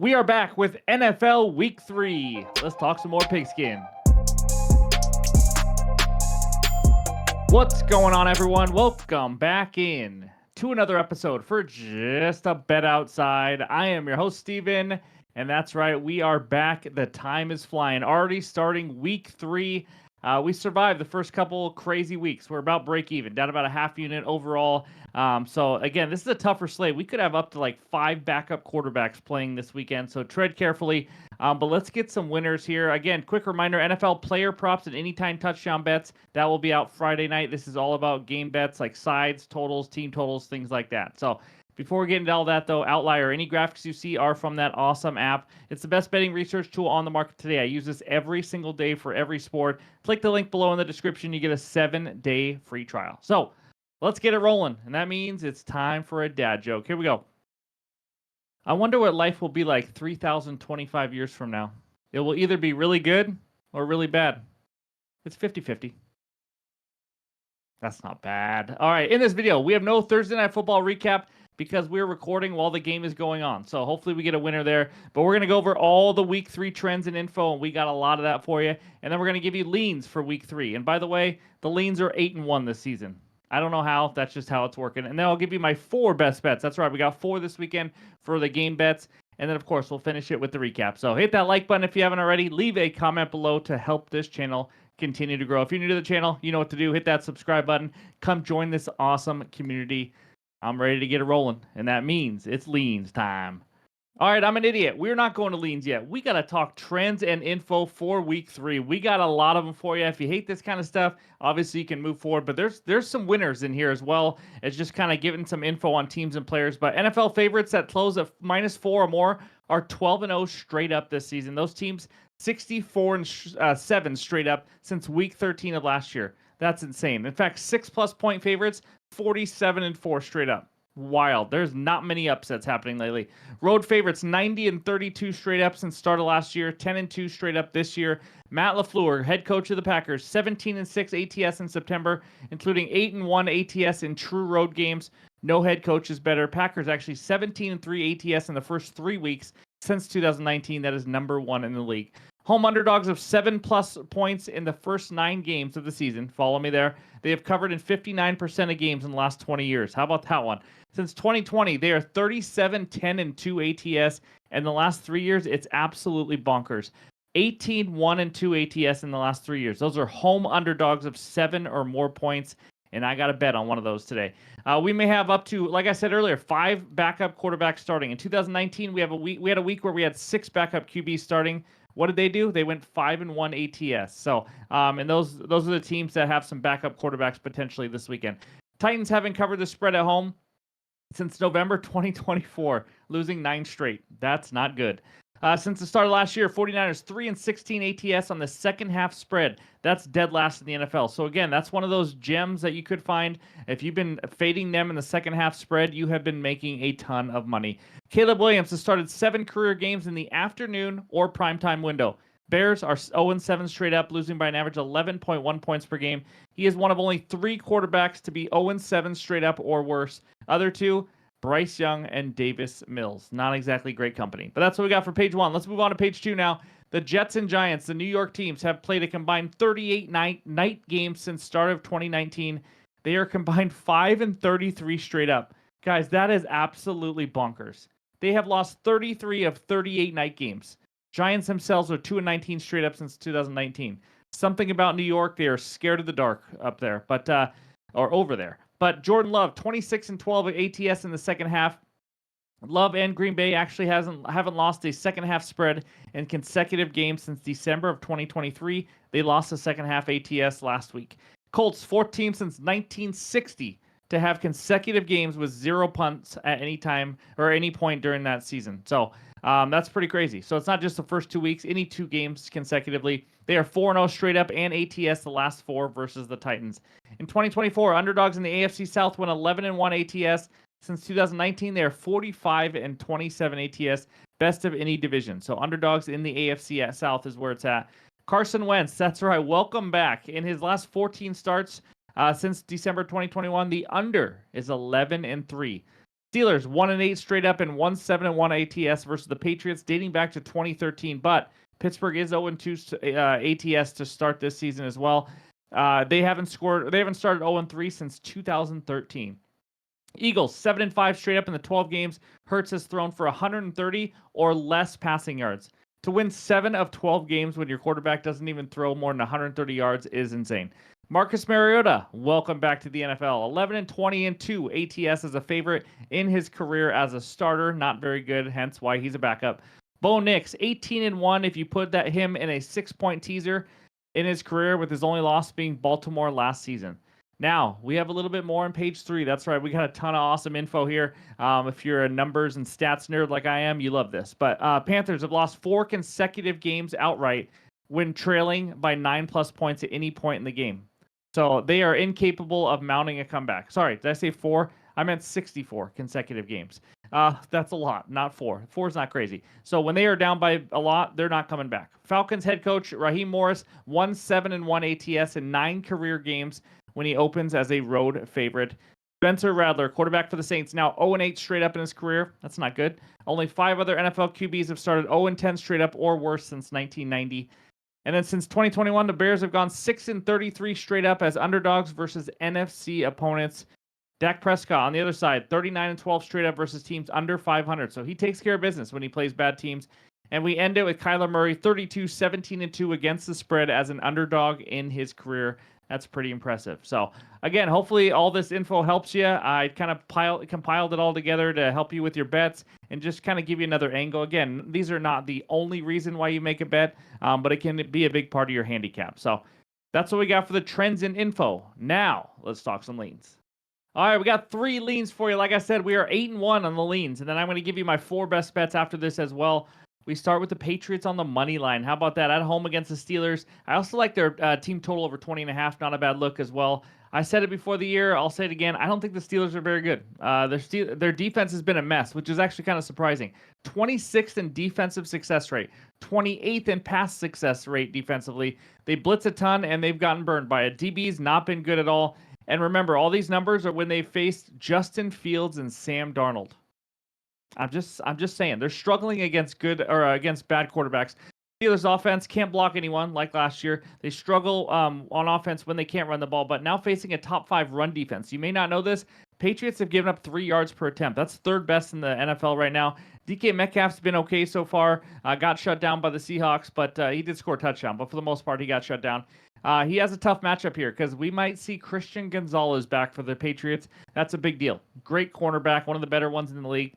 We are back with NFL Week 3. Let's talk some more pigskin. What's going on, everyone? Welcome back in to another episode for Just a Bet Outside. I am your host, Steven, and that's right, we are back. The time is flying. Already starting Week 3. We survived the first couple crazy weeks. We're about break even, down about a half unit overall. So again, this is a tougher slate. We could have up to like 5 backup quarterbacks playing this weekend, so tread carefully. But let's get some winners here. Again, quick reminder, NFL player props and anytime touchdown bets, that will be out Friday night. This is all about game bets like sides, totals, team totals, things like that. So before we get into all that, though, Outlier, any graphics you see are from that awesome app. It's the best betting research tool on the market today. I use this every single day for every sport. Click the link below in the description. You get a 7-day free trial. So let's get it rolling. And that means it's time for a dad joke. Here we go. I wonder what life will be like 3,025 years from now. It will either be really good or really bad. It's 50-50. That's not bad. All right, in this video, we have no Thursday Night Football recap because we're recording while the game is going on. So hopefully we get a winner there. But we're going to go over all the Week 3 trends and info, and we got a lot of that for you. And then we're going to give you leans for Week 3. And by the way, the leans are 8-1 this season. I don't know how. That's just how it's working. And then I'll give you my 4 best bets. That's right. We got 4 this weekend for the game bets. And then, of course, we'll finish it with the recap. So hit that like button if you haven't already. Leave a comment below to help this channel continue to grow. If you're new to the channel, you know what to do. Hit that subscribe button. Come join this awesome community. I'm ready to get it rolling, and that means it's leans time. All right, I'm an idiot. We're not going to leans yet. We got to talk trends and info for Week 3. We got a lot of them for you. If you hate this kind of stuff, obviously you can move forward, but there's some winners in here as well. It's just kind of giving some info on teams and players. But NFL favorites that close at -4 or more are 12-0 straight up this season. Those teams 64-7 straight up since Week 13 of last year. That's insane. In fact, 6+ point favorites, 47-4 straight up. Wild. There's not many upsets happening lately. Road favorites 90-32 straight up since start of last year, 10-2 straight up this year. Matt LaFleur, head coach of the Packers, 17-6 ATS in September, including 8-1 ATS in true road games. No head coach is better. Packers actually 17-3 ATS in the first 3 weeks since 2019. That is number 1 in the league. Home underdogs of 7+ points in the first 9 games of the season. Follow me there. They have covered in 59% of games in the last 20 years. How about that one? Since 2020, they are 37-10-2 ATS. And the last 3 years, it's absolutely bonkers. 18-1-2 ATS in the last 3 years. Those are home underdogs of 7 or more points. And I got a bet on one of those today. We may have up to, like I said earlier, 5 backup quarterbacks starting. In 2019, we had a week where we had 6 backup QBs starting. What did they do? They went 5-1 ATS. So, and those are the teams that have some backup quarterbacks potentially this weekend. Titans haven't covered the spread at home since November 2024, losing 9 straight. That's not good. Since the start of last year, 49ers 3-16 ATS on the second half spread. That's dead last in the NFL. So again, that's one of those gems that you could find. If you've been fading them in the second half spread, you have been making a ton of money. Caleb Williams has started 7 career games in the afternoon or primetime window. Bears are 0-7 straight up, losing by an average 11.1 points per game. He is one of only 3 quarterbacks to be 0-7 straight up or worse. Other 2, Bryce Young and Davis Mills. Not exactly great company. But that's what we got for page 1. Let's move on to page 2 now. The Jets and Giants, the New York teams, have played a combined 38 night games since start of 2019. They are combined 5-33 straight up. Guys, that is absolutely bonkers. They have lost 33 of 38 night games. Giants themselves are 2-19 straight up since 2019. Something about New York, they are scared of the dark up there, or over there. But Jordan Love, 26-12 ATS in the second half. Love and Green Bay actually haven't lost a second half spread in consecutive games since December of 2023. They lost the second half ATS last week. Colts, 4th team since 1960 to have consecutive games with 0 punts at any time or any point during that season. So that's pretty crazy. So it's not just the first 2 weeks, any 2 games consecutively. They are 4-0 straight up and ATS the last 4 versus the Titans. In 2024, underdogs in the AFC South went 11-1 ATS. Since 2019, they are 45-27 ATS, best of any division. So underdogs in the AFC South is where it's at. Carson Wentz, that's right, welcome back. In his last 14 starts since December 2021, the under is 11-3. Steelers 1-8 straight up and 1-7-1 ATS versus the Patriots dating back to 2013. But Pittsburgh is 0-2 ATS to start this season as well. They haven't started 0-3 since 2013. Eagles 7-5 straight up in the 12 games. Hurts has thrown for 130 or less passing yards. To win 7 of 12 games when your quarterback doesn't even throw more than 130 yards is insane. Marcus Mariota, welcome back to the NFL. 11-20-2 ATS as a favorite in his career as a starter. Not very good, hence why he's a backup. Bo Nix, 18-1 if you put him in a 6-point teaser in his career, with his only loss being Baltimore last season. Now, we have a little bit more on page 3. That's right. We got a ton of awesome info here. If you're a numbers and stats nerd like I am, you love this. But Panthers have lost 4 consecutive games outright when trailing by 9+ points at any point in the game. So they are incapable of mounting a comeback. Sorry, did I say 4? I meant 64 consecutive games. That's a lot, not 4. 4 is not crazy. So when they are down by a lot, they're not coming back. Falcons head coach Raheem Morris, 1-7-1 ATS in 9 career games when he opens as a road favorite. Spencer Rattler, quarterback for the Saints, now 0-8 straight up in his career. That's not good. Only 5 other NFL QBs have started 0-10 straight up or worse since 1990. And then since 2021, the Bears have gone 6-33 straight up as underdogs versus NFC opponents. Dak Prescott on the other side, 39-12 straight up versus teams under 500. So he takes care of business when he plays bad teams. And we end it with Kyler Murray, 32-17-2 against the spread as an underdog in his career. That's pretty impressive. So, again, hopefully all this info helps you. I kind of compiled it all together to help you with your bets and just kind of give you another angle. Again, these are not the only reason why you make a bet, but it can be a big part of your handicap. So, that's what we got for the trends and info. Now, let's talk some leans. All right, we got 3 leans for you. Like I said, we are 8-1 on the leans, and then I'm going to give you my 4 best bets after this as well. We start with the Patriots on the money line. How about that? At home against the Steelers. I also like their team total over 20.5. Not a bad look as well. I said it before the year. I'll say it again. I don't think the Steelers are very good. Their defense has been a mess, which is actually kind of surprising. 26th in defensive success rate. 28th in pass success rate defensively. They blitz a ton, and they've gotten burned by it. DB's not been good at all. And remember, all these numbers are when they faced Justin Fields and Sam Darnold. I'm just saying they're struggling against bad quarterbacks. Steelers offense can't block anyone like last year. They struggle on offense when they can't run the ball, but now facing a top 5 run defense. You may not know this. Patriots have given up 3 yards per attempt. That's 3rd best in the NFL right now. DK Metcalf's been okay so far. Got shut down by the Seahawks, but he did score a touchdown. But for the most part, he got shut down. He has a tough matchup here because we might see Christian Gonzalez back for the Patriots. That's a big deal. Great cornerback, one of the better ones in the league.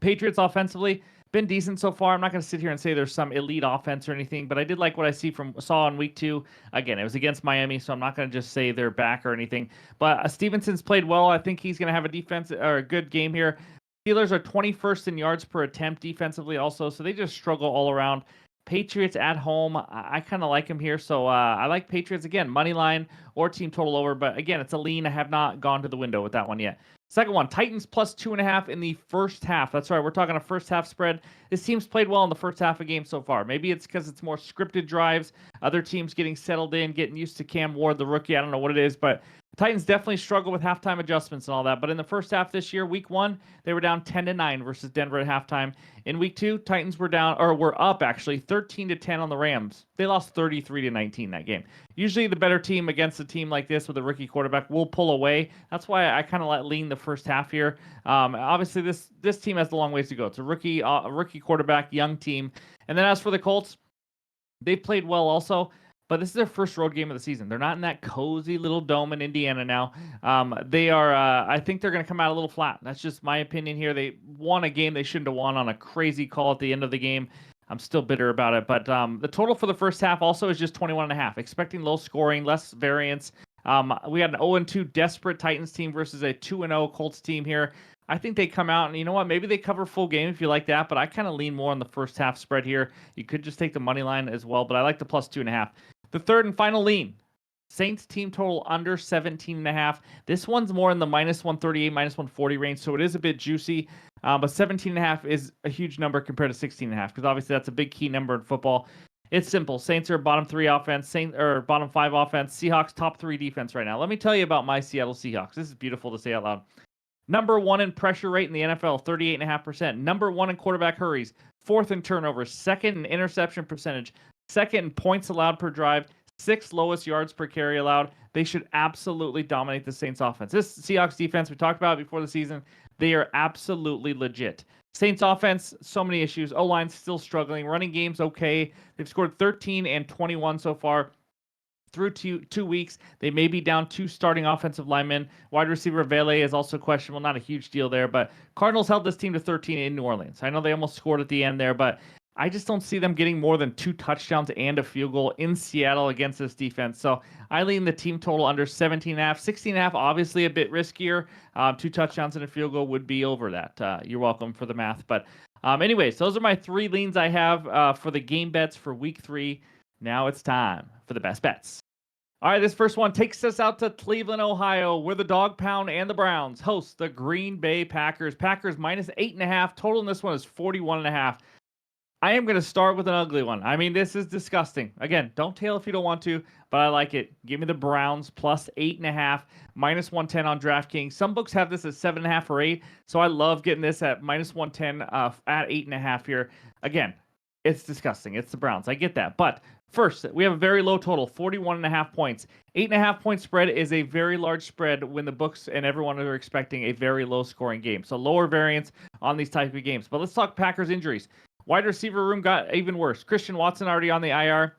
Patriots offensively been decent so far. I'm not going to sit here and say there's some elite offense or anything, but I did like what I saw in week 2. Again, it was against Miami, so I'm not going to just say they're back or anything. But Stevenson's played well. I think he's going to have a good game here. Steelers are 21st in yards per attempt defensively also, so they just struggle all around. Patriots at home, I kind of like them here, so I like Patriots again, money line or team total over. But again, it's a lean. I have not gone to the window with that one yet. Second one, Titans plus 2.5 in the first half. That's right, we're talking a first half spread. This team's played well in the first half of games so far. Maybe it's because it's more scripted drives, other teams getting settled in, getting used to Cam Ward, the rookie. I don't know what it is, but Titans definitely struggle with halftime adjustments and all that. But in the first half this year, week 1, they were down 10-9 versus Denver at halftime. In week 2, Titans were up actually 13-10 on the Rams. They lost 33-19 that game. Usually the better team against a team like this with a rookie quarterback will pull away. That's why I kind of lean the first half here. Obviously this team has a long ways to go. It's a rookie quarterback, young team. And then as for the Colts, they played well also. But this is their first road game of the season. They're not in that cozy little dome in Indiana now. They are. I think they're going to come out a little flat. That's just my opinion here. They won a game they shouldn't have won on a crazy call at the end of the game. I'm still bitter about it. But the total for the first half also is just 21.5. Expecting low scoring, less variance. We had an 0-2 desperate Titans team versus a 2-0 Colts team here. I think they come out and you know what? Maybe they cover full game if you like that. But I kind of lean more on the first half spread here. You could just take the money line as well. But I like the plus 2.5. The third and final lean, Saints team total under 17.5. This one's more in the -138, -140 range, so it is a bit juicy. But 17.5 is a huge number compared to 16.5 because obviously that's a big key number in football. It's simple. Saints are bottom 3 offense, bottom 5 offense. Seahawks top 3 defense right now. Let me tell you about my Seattle Seahawks. This is beautiful to say out loud. Number 1 in pressure rate in the NFL, 38.5%. Number 1 in quarterback hurries, 4th in turnovers, 2nd in interception percentage, 2nd in points allowed per drive, 6th lowest yards per carry allowed. They should absolutely dominate the Saints offense. This Seahawks defense, we talked about before the season, they are absolutely legit. Saints offense, so many issues. O-line's still struggling. Running game's okay. They've scored 13 and 21 so far through 2 weeks. They may be down 2 starting offensive linemen. Wide receiver Vele is also questionable. Not a huge deal there, but Cardinals held this team to 13 in New Orleans. I know they almost scored at the end there, but I just don't see them getting more than 2 touchdowns and a field goal in Seattle against this defense. So I lean the team total under 17.5. 16.5, obviously a bit riskier. 2 touchdowns and a field goal would be over that. You're welcome for the math. But anyways, those are my 3 leans I have for the game bets for week 3. Now it's time for the best bets. All right, this first one takes us out to Cleveland, Ohio, where the Dog Pound and the Browns host the Green Bay Packers. Packers minus 8.5. Total in this one is 41.5. I am going to start with an ugly one. I mean, this is disgusting. Again, don't tail if you don't want to, but I like it. Give me the Browns plus 8.5, minus 110 on DraftKings. Some books have this at 7.5 or 8, so I love getting this at minus 110 at 8.5 here. Again, it's disgusting. It's the Browns. I get that. But first, we have a very low total, 41.5 points. 8.5 point spread is a very large spread when the books and everyone are expecting a very low scoring game. So lower variance on these type of games. But let's talk Packers injuries. Wide receiver room got even worse. Christian Watson already on the IR.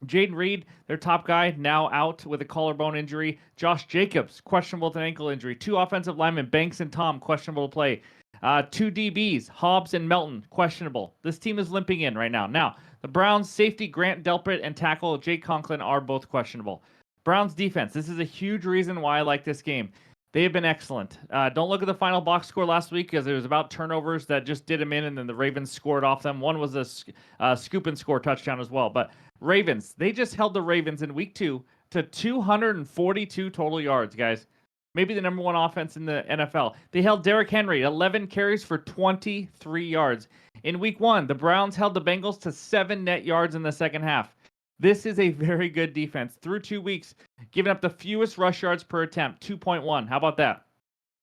Jaden Reed, their top guy, now out with a collarbone injury. Josh Jacobs, questionable with an ankle injury. 2 offensive linemen, Banks and Tom, questionable to play. 2 DBs, Hobbs and Melton, questionable. This team is limping in right now. Now, the Browns safety Grant Delpit and tackle Jake Conklin are both questionable. Browns defense, this is a huge reason why I like this game. They have been excellent. Don't look at the final box score last week because it was about turnovers that just did them in, and then the Ravens scored off them. One was a scoop and score touchdown as well. But Ravens, they just held the Ravens in week 2 to 242 total yards, guys. Maybe the number 1 offense in the NFL. They held Derrick Henry 11 carries for 23 yards. In week 1, the Browns held the Bengals to 7 net yards in the second half. This is a very good defense. Through 2 weeks, giving up the fewest rush yards per attempt, 2.1. How about that?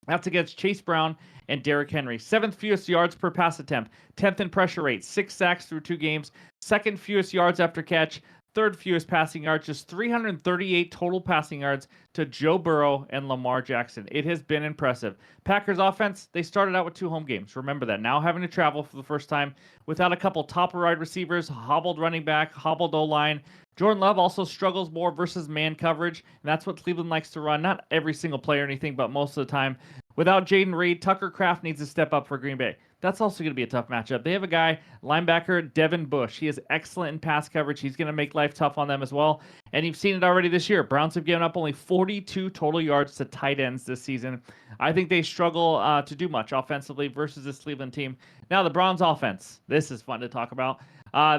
That's against Chase Brown and Derrick Henry. 7th fewest yards per pass attempt. 10th in pressure rate. 6 sacks through 2 games. 2nd fewest yards after catch. 3rd fewest passing yards, just 338 total passing yards to Joe Burrow and Lamar Jackson. It has been impressive. Packers offense, they started out with 2 home games. Remember that. Now having to travel for the first time without a couple top wide receivers, hobbled running back, hobbled O-line. Jordan Love also struggles more versus man coverage, and that's what Cleveland likes to run. Not every single play or anything, but most of the time. Without Jaden Reed, Tucker Kraft needs to step up for Green Bay. That's also going to be a tough matchup. They have a guy, linebacker Devin Bush. He is excellent in pass coverage. He's going to make life tough on them as well. And you've seen it already this year. Browns have given up only 42 total yards to tight ends this season. I think they struggle to do much offensively versus this Cleveland team. Now, the Browns offense. This is fun to talk about.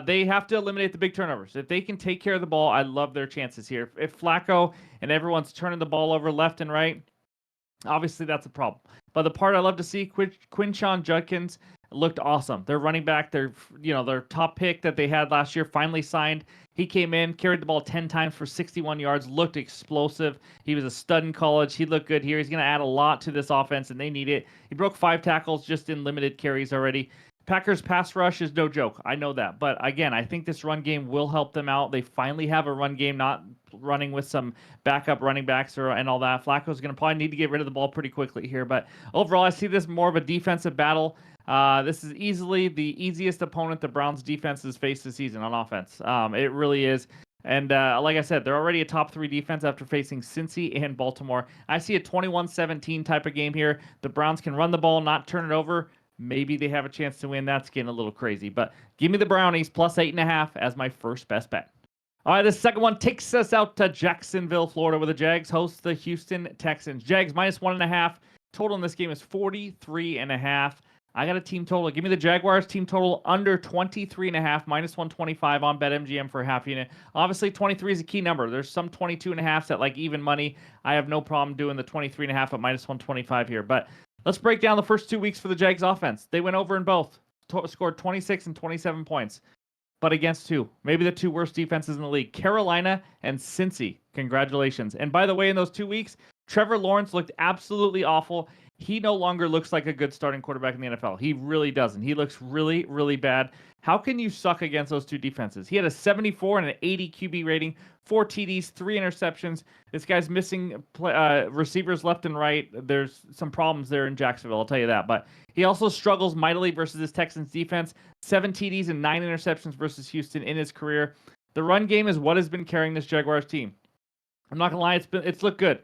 They have to eliminate the big turnovers. If they can take care of the ball, I love their chances here. If Flacco and everyone's turning the ball over left and right, obviously that's a problem. But the part I love to see, Quinshon Judkins looked awesome. Their running back, their top pick that they had last year, finally signed. He came in, carried the ball 10 times for 61 yards, looked explosive. He was a stud in college. He looked good here. He's going to add a lot to this offense, and they need it. He broke 5 tackles just in limited carries already. Packers pass rush is no joke. I know that. But again, I think this run game will help them out. They finally have a run game, not running with some backup running backs and all that. Flacco's going to probably need to get rid of the ball pretty quickly here. But overall, I see this more of a defensive battle. This is easily the easiest opponent the Browns defense has faced this season on offense. It really is. And like I said, they're already a top 3 defense after facing Cincy and Baltimore. I see a 21-17 type of game here. The Browns can run the ball, not turn it over. Maybe they have a chance to win. That's getting a little crazy. But give me the Brownies plus 8.5 as my first best bet. All right, the second one takes us out to Jacksonville, Florida, where the Jags host the Houston Texans. Jags minus 1.5. Total in this game is 43.5. I got a team total. Give me the Jaguars team total under 23.5, minus 125 on BetMGM for a half unit. Obviously, 23 is a key number. There's some 22.5s at like even money. I have no problem doing the 23.5 at minus 125 here. But let's break down the first 2 weeks for the Jags offense. They went over in both, scored 26 and 27 points. But against 2, maybe the 2 worst defenses in the league, Carolina and Cincy. Congratulations. And by the way, in those 2 weeks, Trevor Lawrence looked absolutely awful. he no longer looks like a good starting quarterback in the NFL. He really doesn't. He looks really, really bad. How can you suck against those two defenses? He had a 74 and an 80 QB rating, 4 TDs, 3 interceptions. This guy's missing receivers left and right. There's some problems there in Jacksonville, I'll tell you that. But he also struggles mightily versus his Texans defense. 7 TDs and 9 interceptions versus Houston in his career. The run game is what has been carrying this Jaguars team. I'm not going to lie, it's looked good.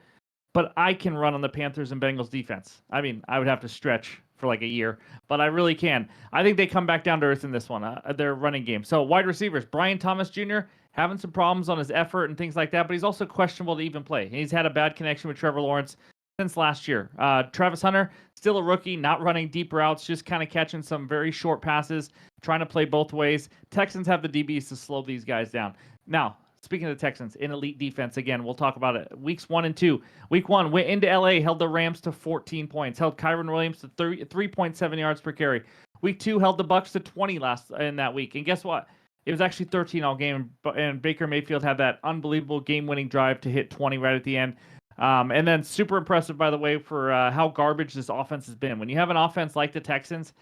But I can run on the Panthers and Bengals defense. I mean, I would have to stretch for like a year, but I really can. I think they come back down to earth in this one, their running game. So wide receivers, Brian Thomas Jr. having some problems on his effort and things like that, but he's also questionable to even play. He's had a bad connection with Trevor Lawrence since last year. Travis Hunter, still a rookie, not running deep routes, just kind of catching some very short passes, trying to play both ways. Texans have the DBs to slow these guys down. Now, speaking of the Texans, in elite defense, again, we'll talk about it. Weeks 1 and 2. Week 1, went into LA, held the Rams to 14 points, held Kyron Williams to 3.7 yards per carry. Week 2, held the Bucks to 20 in that week. And guess what? It was actually 13 all game, and Baker Mayfield had that unbelievable game-winning drive to hit 20 right at the end. And then super impressive, by the way, for how garbage this offense has been. When you have an offense like the Texans,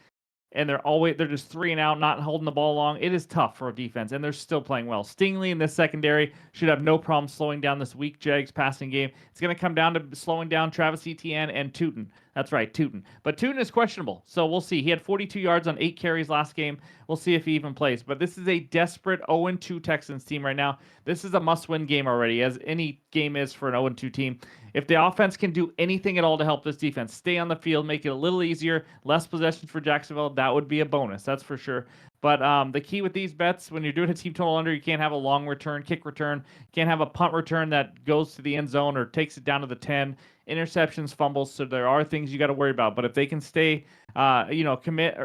and they're just 3 and out, not holding the ball long. It is tough for a defense, and they're still playing well. Stingley in this secondary should have no problem slowing down this weak Jags passing game. It's going to come down to slowing down Travis Etienne and Tootin. That's right, Tootin. But Tootin is questionable, so we'll see. He had 42 yards on 8 carries last game. We'll see if he even plays. But this is a desperate 0-2 Texans team right now. This is a must-win game already, as any game is for an 0-2 team. If the offense can do anything at all to help this defense, stay on the field, make it a little easier, less possessions for Jacksonville, that would be a bonus, that's for sure. But the key with these bets, when you're doing a team total under, you can't have a long return, kick return, can't have a punt return that goes to the end zone or takes it down to the 10, interceptions, fumbles. So there are things you got to worry about. But if they can stay, commit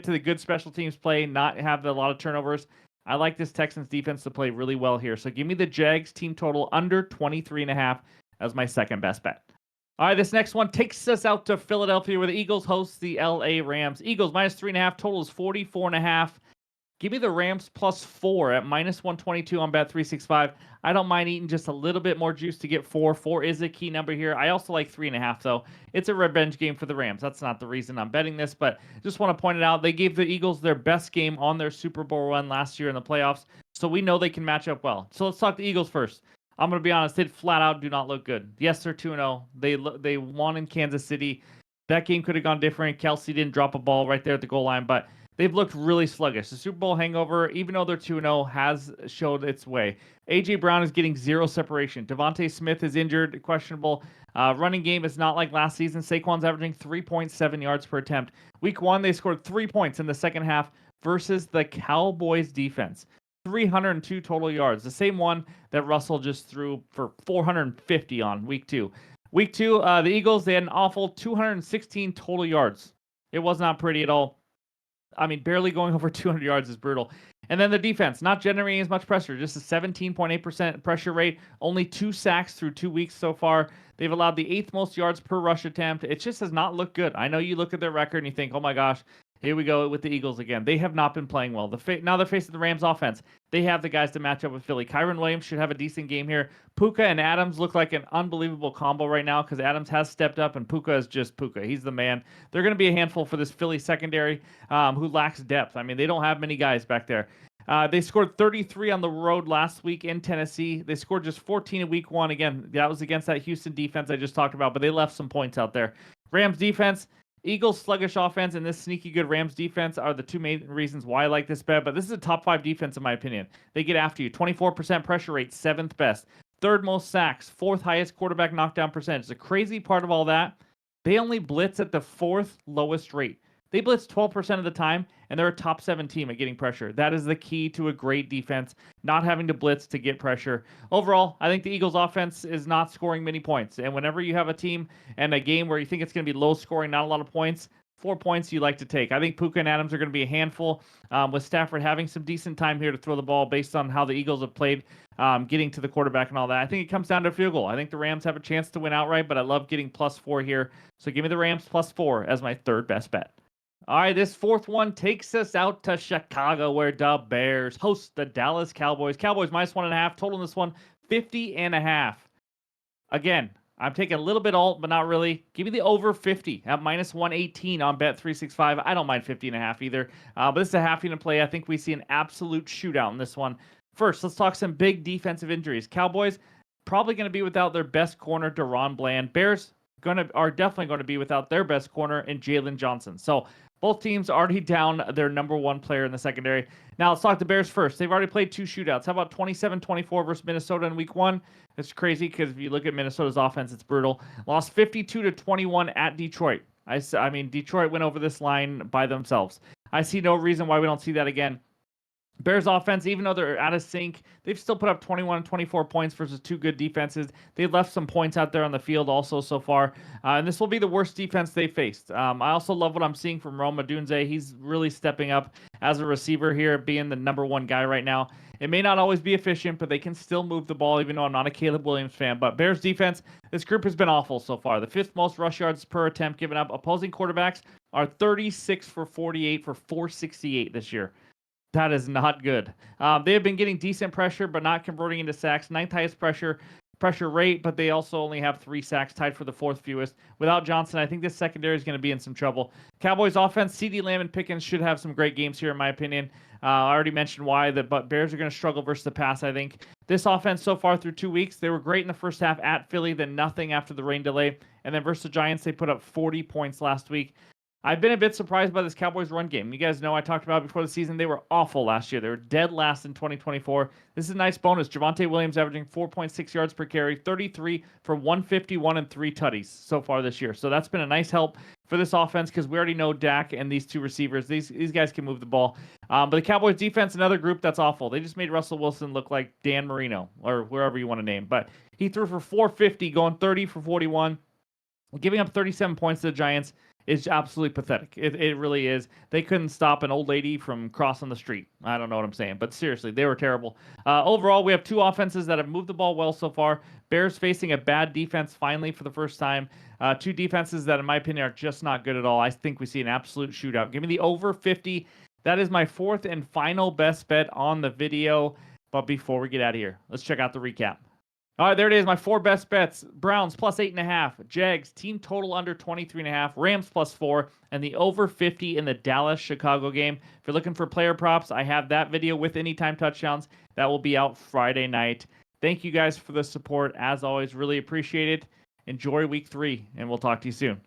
to the good special teams play, not have a lot of turnovers, I like this Texans defense to play really well here. So give me the Jags team total under 23.5 as my second best bet. All right, this next one takes us out to Philadelphia, where the Eagles host the LA Rams. Eagles minus 3.5, total is 44.5. Give me the Rams plus 4 at minus 122 on Bet365. I don't mind eating just a little bit more juice to get 4. 4 is a key number here. I also like 3.5, though. It's a revenge game for the Rams. That's not the reason I'm betting this, but just want to point it out. They gave the Eagles their best game on their Super Bowl run last year in the playoffs, so we know they can match up well. So let's talk the Eagles first. I'm going to be honest, they flat out do not look good. Yes, they're 2-0. They won in Kansas City. That game could have gone different. KALSHI didn't drop a ball right there at the goal line, but they've looked really sluggish. The Super Bowl hangover, even though they're 2-0, has showed its way. A.J. Brown is getting zero separation. Devontae Smith is injured, questionable. Running game is not like last season. Saquon's averaging 3.7 yards per attempt. Week 1, they scored 3 points in the second half versus the Cowboys defense. 302 total yards, the same one that Russell just threw for 450 on week 2. Week 2, the Eagles, they had an awful 216 total yards. It was not pretty at all. I mean, barely going over 200 yards is brutal. And then the defense, not generating as much pressure, just a 17.8% pressure rate, only 2 sacks through 2 weeks so far. They've allowed the 8th most yards per rush attempt. It just has not looked good. I know you look at their record and you think, oh my gosh, here we go with the Eagles again. They have not been playing well. Now they're facing the Rams offense. They have the guys to match up with Philly. Kyron Williams should have a decent game here. Puka and Adams look like an unbelievable combo right now because Adams has stepped up and Puka is just Puka. He's the man. They're going to be a handful for this Philly secondary who lacks depth. I mean, they don't have many guys back there. They scored 33 on the road last week in Tennessee. They scored just 14 in week 1. Again, that was against that Houston defense I just talked about, but they left some points out there. Rams defense, Eagles' sluggish offense and this sneaky good Rams defense are the two main reasons why I like this bet, but this is a top 5 defense in my opinion. They get after you. 24% pressure rate, 7th best. 3rd most sacks, 4th highest quarterback knockdown percentage. The crazy part of all that, they only blitz at the 4th lowest rate. They blitz 12% of the time, and they're a top 7 team at getting pressure. That is the key to a great defense, not having to blitz to get pressure. Overall, I think the Eagles' offense is not scoring many points. And whenever you have a team and a game where you think it's going to be low scoring, not a lot of points, 4 points you like to take. I think Puka and Adams are going to be a handful, with Stafford having some decent time here to throw the ball based on how the Eagles have played, getting to the quarterback and all that. I think it comes down to a field goal. I think the Rams have a chance to win outright, but I love getting plus 4 here. So give me the Rams plus 4 as my 3rd best bet. All right, this 4th one takes us out to Chicago, where the Bears host the Dallas Cowboys. Cowboys minus 1.5. Total in this one, 50.5. Again, I'm taking a little bit alt, but not really. Give me the over 50 at minus 118 on Bet365. I don't mind 50.5 either. But this is a half unit play. I think we see an absolute shootout in this one. First, let's talk some big defensive injuries. Cowboys probably going to be without their best corner, Deron Bland. Bears are definitely going to be without their best corner in Jalen Johnson. So both teams already down their number one player in the secondary. Now let's talk the Bears first. They've already played 2 shootouts. How about 27-24 versus Minnesota in week 1? It's crazy because if you look at Minnesota's offense, it's brutal. Lost 52-21 at Detroit. I mean, Detroit went over this line by themselves. I see no reason why we don't see that again. Bears offense, even though they're out of sync, they've still put up 21 and 24 points versus 2 good defenses. They've left some points out there on the field also so far. And this will be the worst defense they faced. I also love what I'm seeing from Rome Odunze. He's really stepping up as a receiver here, being the number 1 guy right now. It may not always be efficient, but they can still move the ball, even though I'm not a Caleb Williams fan. But Bears defense, this group has been awful so far. The 5th most rush yards per attempt given up. Opposing quarterbacks are 36 for 48 for 468 this year. That is not good. They have been getting decent pressure, but not converting into sacks. 9th highest pressure rate, but they also only have 3 sacks, tied for the 4th fewest. Without Johnson, I think this secondary is going to be in some trouble. Cowboys offense, CeeDee Lamb and Pickens should have some great games here, in my opinion. I already mentioned why, but Bears are going to struggle versus the pass, I think. This offense so far through 2 weeks, they were great in the first half at Philly, then nothing after the rain delay. And then versus the Giants, they put up 40 points last week. I've been a bit surprised by this Cowboys run game. You guys know I talked about it before the season. They were awful last year. They were dead last in 2024. This is a nice bonus. Javonte Williams averaging 4.6 yards per carry, 33 for 151 and 3 tutties so far this year. So that's been a nice help for this offense because we already know Dak and these 2 receivers. These guys can move the ball. But the Cowboys defense, another group that's awful. They just made Russell Wilson look like Dan Marino or wherever you want to name. But he threw for 450, going 30 for 41, giving up 37 points to the Giants. Is absolutely pathetic. It really is. They couldn't stop an old lady from crossing the street. I don't know what I'm saying, but seriously, they were terrible. Overall, we have 2 offenses that have moved the ball well so far. Bears facing a bad defense finally for the first time. 2 defenses that, in my opinion, are just not good at all. I think we see an absolute shootout. Give me the over 50. That is my 4th and final best bet on the video. But before we get out of here, let's check out the recap. All right, there it is. My 4 best bets. Browns plus 8.5. Jags team total under 23.5. Rams plus 4. And the over 50 in the Dallas-Chicago game. If you're looking for player props, I have that video with anytime touchdowns. That will be out Friday night. Thank you guys for the support. As always, really appreciate it. Enjoy week 3, and we'll talk to you soon.